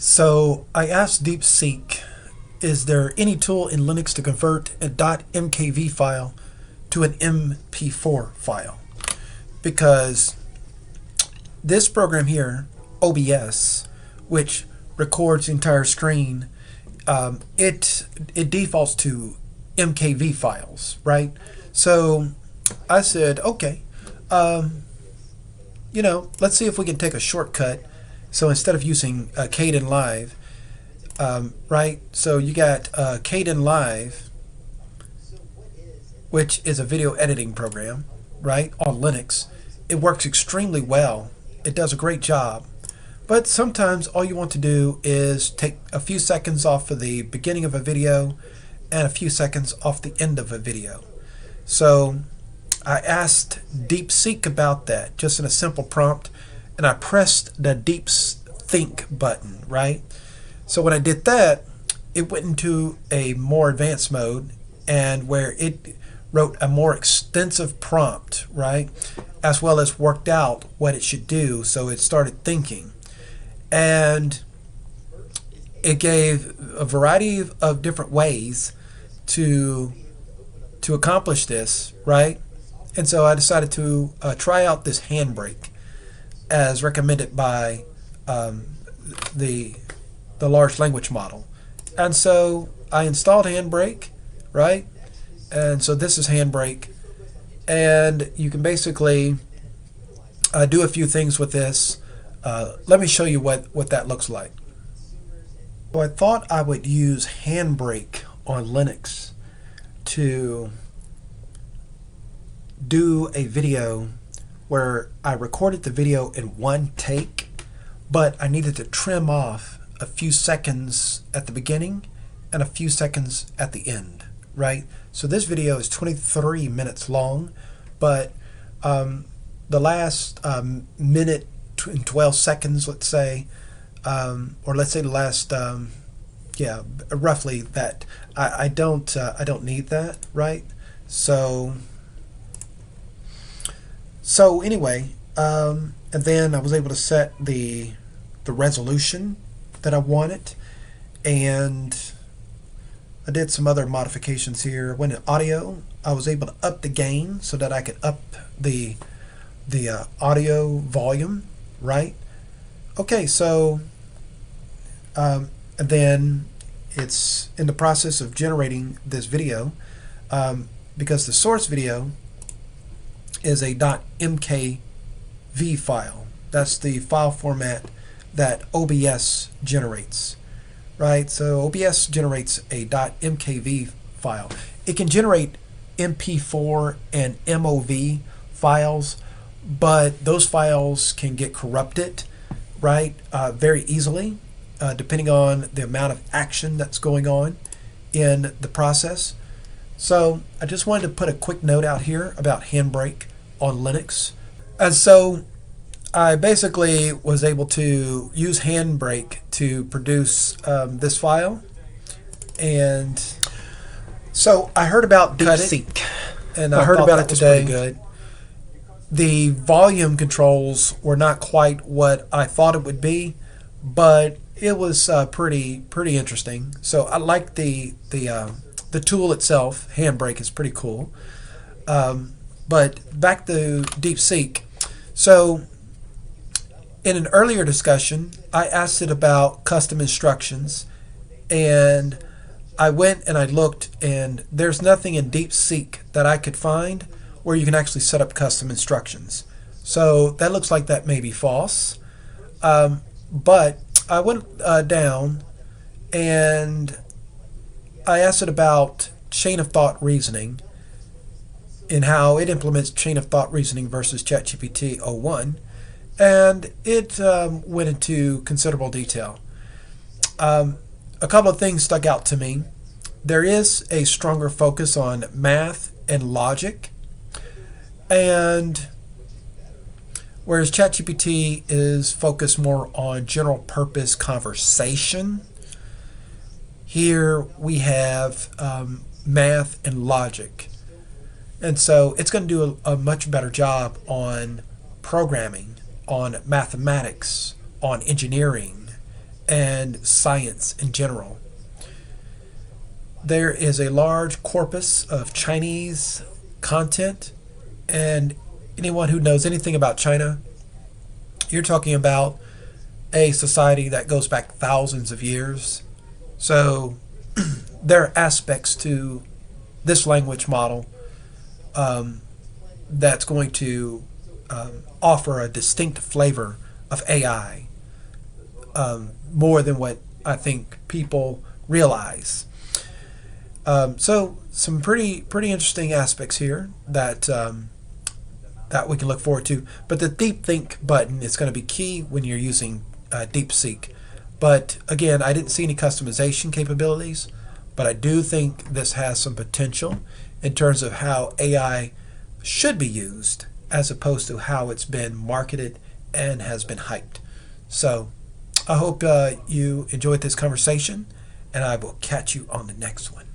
So I asked DeepSeek, is there any tool in Linux to convert a .mkv file to an MP4 file? Because this program here, OBS, which records the entire screen, it defaults to MKV files, right? So I said, okay, let's see if we can take a shortcut. So instead of using Kdenlive, right? So you got Kdenlive, which is a video editing program, right, on Linux. It works extremely well. It does a great job. But sometimes all you want to do is take a few seconds off of the beginning of a video and a few seconds off the end of a video. So I asked DeepSeek about that, just in a simple prompt, and I pressed the DeepThink button, right? So when I did that, it went into a more advanced mode, and where it wrote a more extensive prompt, right, as well as worked out what it should do. So it started thinking, and it gave a variety of different ways to accomplish this, right? And so I decided to try out this Handbrake as recommended by the large language model. And so I installed Handbrake, right? And so this is Handbrake, and you can basically do a few things with this. Let me show you what that looks like. So I thought I would use Handbrake on Linux to do a video where I recorded the video in one take, but I needed to trim off a few seconds at the beginning and a few seconds at the end, right? So this video is 23 minutes long, but the last minute and 12 seconds, let's say, or let's say the last, roughly that. I don't need that, right? So anyway, and then I was able to set the resolution that I wanted, and I did some other modifications here. When in audio, I was able to up the gain so that I could up the audio volume, right? Okay, so and then it's in the process of generating this video, because the source video is a .mkv file. That's the file format that OBS generates, right? So OBS generates a .mkv file. It can generate MP4 and MOV files, but those files can get corrupted, right, very easily, depending on the amount of action that's going on in the process. So I just wanted to put a quick note out here about Handbrake on Linux. And so I basically was able to use Handbrake to produce this file. And so I heard about DeepSeek, and I heard about it today. Good. The volume controls were not quite what I thought it would be, but it was pretty interesting. So I like the tool itself. Handbrake is pretty cool. But back to DeepSeek. So in an earlier discussion, I asked it about custom instructions, and I went and I looked, and there's nothing in DeepSeek that I could find where you can actually set up custom instructions. So that looks like that may be false. But I went down and I asked it about chain of thought reasoning and how it implements chain of thought reasoning versus ChatGPT o1, and it went into considerable detail. A couple of things stuck out to me. There is a stronger focus on math and logic, and whereas ChatGPT is focused more on general purpose conversation, here we have math and logic. And so it's going to do a much better job on programming, on mathematics, on engineering, and science in general. There is a large corpus of Chinese content, and anyone who knows anything about China, you're talking about a society that goes back thousands of years. So there are aspects to this language model that's going to offer a distinct flavor of AI, more than what I think people realize. So some pretty interesting aspects here that we can look forward to. But the DeepThink button is going to be key when you're using DeepSeek. But again, I didn't see any customization capabilities, but I do think this has some potential in terms of how AI should be used as opposed to how it's been marketed and has been hyped. So I hope you enjoyed this conversation, and I will catch you on the next one.